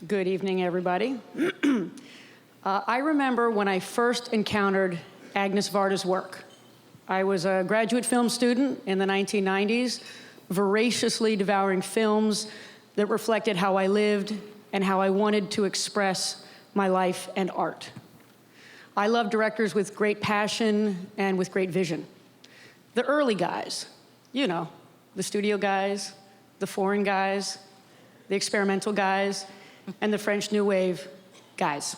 Good evening, everybody. I remember when I first encountered Agnès Varda's work. I was a graduate film student in the 1990s, voraciously devouring films that reflected how I lived and how I wanted to express my life and art. I love directors with great passion and with great vision. The early guys, you know, the studio guys, the foreign guys, the experimental guys, and the French New Wave guys.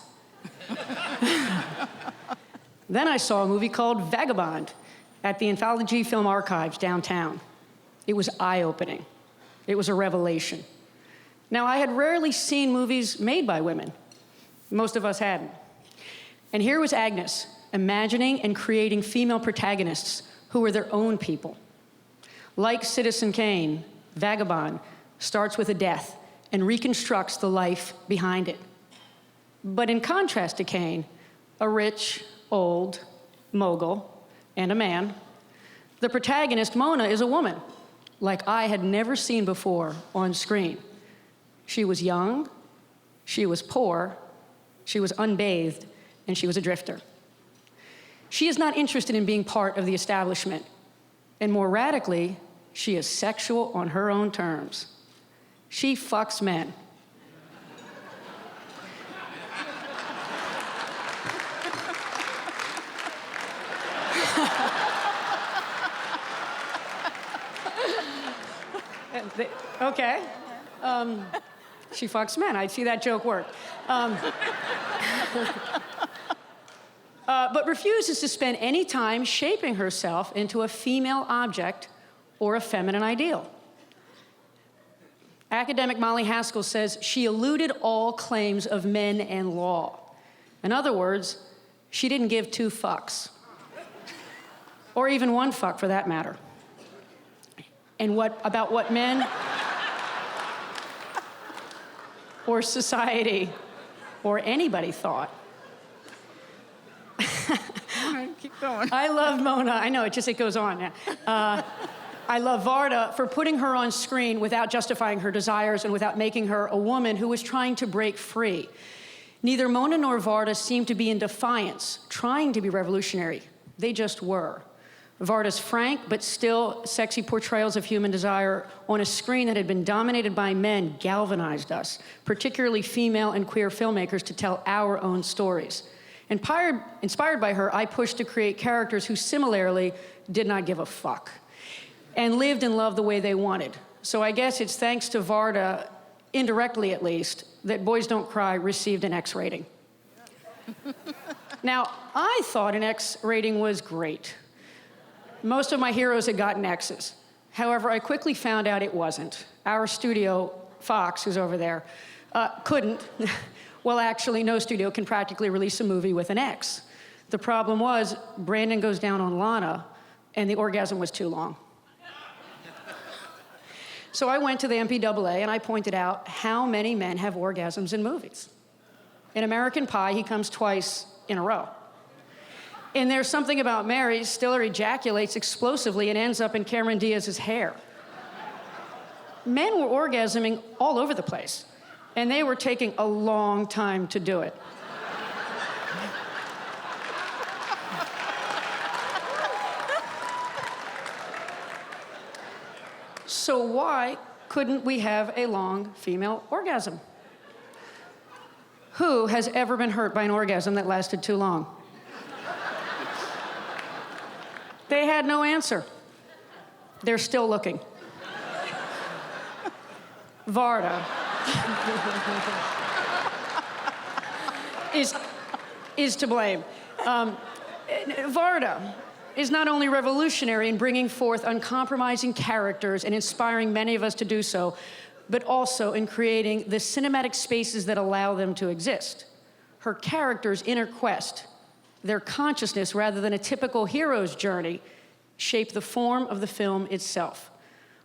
Then I saw a movie called Vagabond at the Anthology Film Archives downtown. It was eye-opening. It was a revelation. Now, I had rarely seen movies made by women. Most of us hadn't. And here was Agnès, imagining and creating female protagonists who were their own people. Like Citizen Kane, Vagabond starts with a death and reconstructs the life behind it. But in contrast to Kane, a rich, old mogul and a man, the protagonist, Mona, is a woman, like I had never seen before on screen. She was young, she was poor, she was unbathed, and she was a drifter. She is not interested in being part of the establishment, and more radically, she is sexual on her own terms. She fucks men. Okay. She fucks men. I'd see that joke work. But refuses to spend any time shaping herself into a female object or a feminine ideal. Academic Molly Haskell says she eluded all claims of men and law. In other words, she didn't give two fucks. Or even one fuck, for that matter. And about what men or society or anybody thought. Keep going. I love Mona. I know, it goes on. Yeah. I love Varda for putting her on screen without justifying her desires and without making her a woman who was trying to break free. Neither Mona nor Varda seemed to be in defiance, trying to be revolutionary. They just were. Varda's frank but still sexy portrayals of human desire on a screen that had been dominated by men galvanized us, particularly female and queer filmmakers, to tell our own stories. Inspired by her, I pushed to create characters who similarly did not give a fuck and lived and loved the way they wanted. So I guess it's thanks to Varda, indirectly at least, that Boys Don't Cry received an X rating. Now, I thought an X rating was great. Most of my heroes had gotten X's. However, I quickly found out it wasn't. Our studio, Fox, who's over there, couldn't. Well, actually, no studio can practically release a movie with an X. The problem was, Brandon goes down on Lana, and the orgasm was too long. So I went to the MPAA, and I pointed out how many men have orgasms in movies. In American Pie, he comes twice in a row. And There's Something About Mary, Stiller ejaculates explosively and ends up in Cameron Diaz's hair. Men were orgasming all over the place, and they were taking a long time to do it. So why couldn't we have a long female orgasm? Who has ever been hurt by an orgasm that lasted too long? They had no answer. They're still looking. Varda is to blame. Varda is not only revolutionary in bringing forth uncompromising characters and inspiring many of us to do so, but also in creating the cinematic spaces that allow them to exist. Her character's inner quest, their consciousness rather than a typical hero's journey, shape the form of the film itself.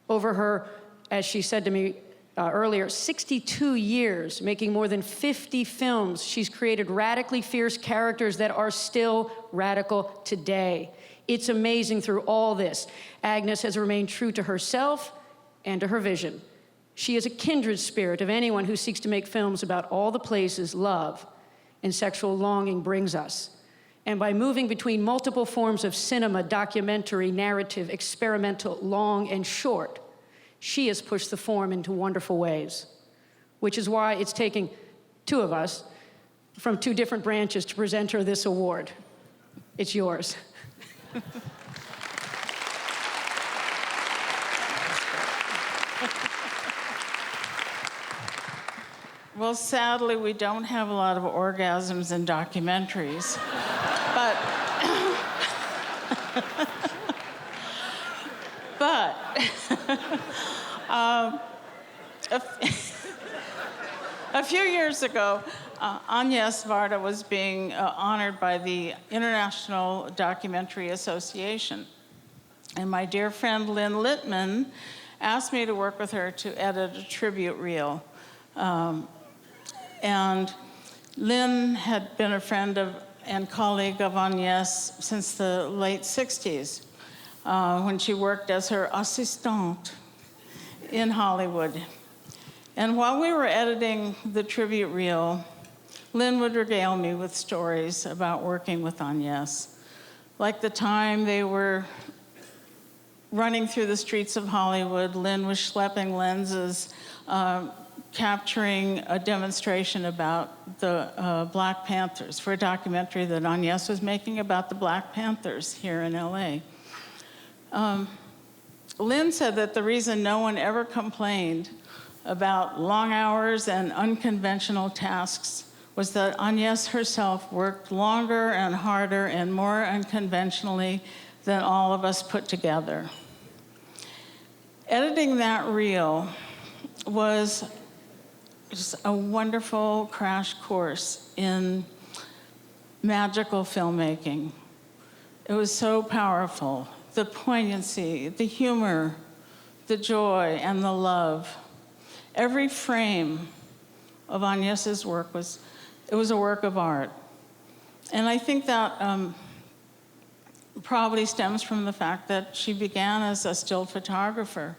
Over her, as she said to me earlier, 62 years, making more than 50 films, she's created radically fierce characters that are still radical today. It's amazing through all this. Agnès has remained true to herself and to her vision. She is a kindred spirit of anyone who seeks to make films about all the places love and sexual longing brings us. And by moving between multiple forms of cinema, documentary, narrative, experimental, long and short, she has pushed the form into wonderful ways, which is why it's taking two of us from two different branches to present her this award. It's yours. Well, sadly, we don't have a lot of orgasms in documentaries, but a few years ago, Agnès Varda was being honored by the International Documentary Association. And my dear friend Lynn Littman asked me to work with her to edit a tribute reel. And Lynn had been a friend of and colleague of Agnès since the late 60s, when she worked as her assistante in Hollywood. And while we were editing the tribute reel, Lynn would regale me with stories about working with Agnès, like the time they were running through the streets of Hollywood. Lynn was schlepping lenses, capturing a demonstration about the Black Panthers for a documentary that Agnès was making about the Black Panthers here in LA. Lynn said that the reason no one ever complained about long hours and unconventional tasks was that Agnès herself worked longer and harder and more unconventionally than all of us put together. Editing that reel was just a wonderful crash course in magical filmmaking. It was so powerful. The poignancy, the humor, the joy, and the love. Every frame of Agnès' work was a work of art. And I think that probably stems from the fact that she began as a still photographer.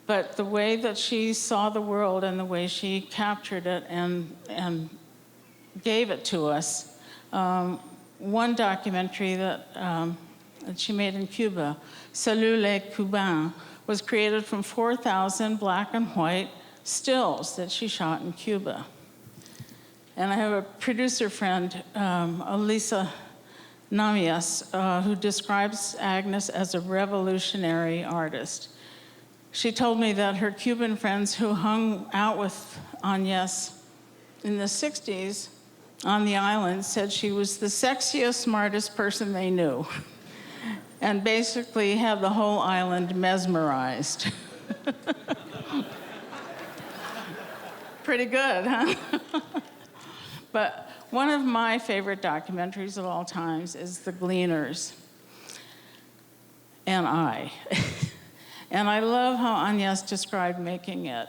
But the way that she saw the world and the way she captured it and gave it to us, one documentary that she made in Cuba, Salut les Cubains, was created from 4,000 black and white stills that she shot in Cuba. And I have a producer friend, Elisa Namias, who describes Agnès as a revolutionary artist. She told me that her Cuban friends who hung out with Agnès in the 60s on the island said she was the sexiest, smartest person they knew, and basically had the whole island mesmerized. Pretty good, huh? But one of my favorite documentaries of all times is The Gleaners, and I. And I love how Agnès described making it.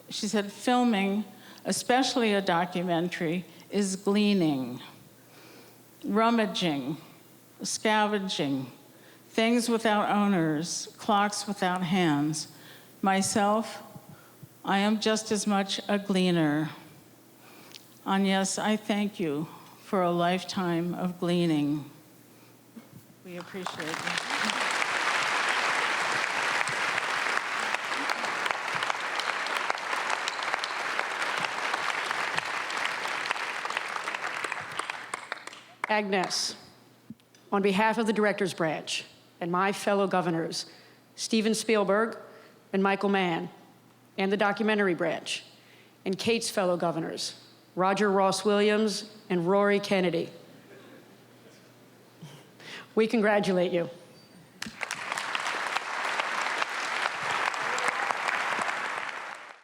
She said, filming, especially a documentary, is gleaning, rummaging, scavenging, things without owners, clocks without hands. Myself, I am just as much a gleaner. Agnès, I thank you for a lifetime of gleaning. We appreciate it. Agnès, on behalf of the Directors Branch and my fellow governors, Steven Spielberg and Michael Mann, and the Documentary Branch, and Kate's fellow governors, Roger Ross Williams and Rory Kennedy, we congratulate you.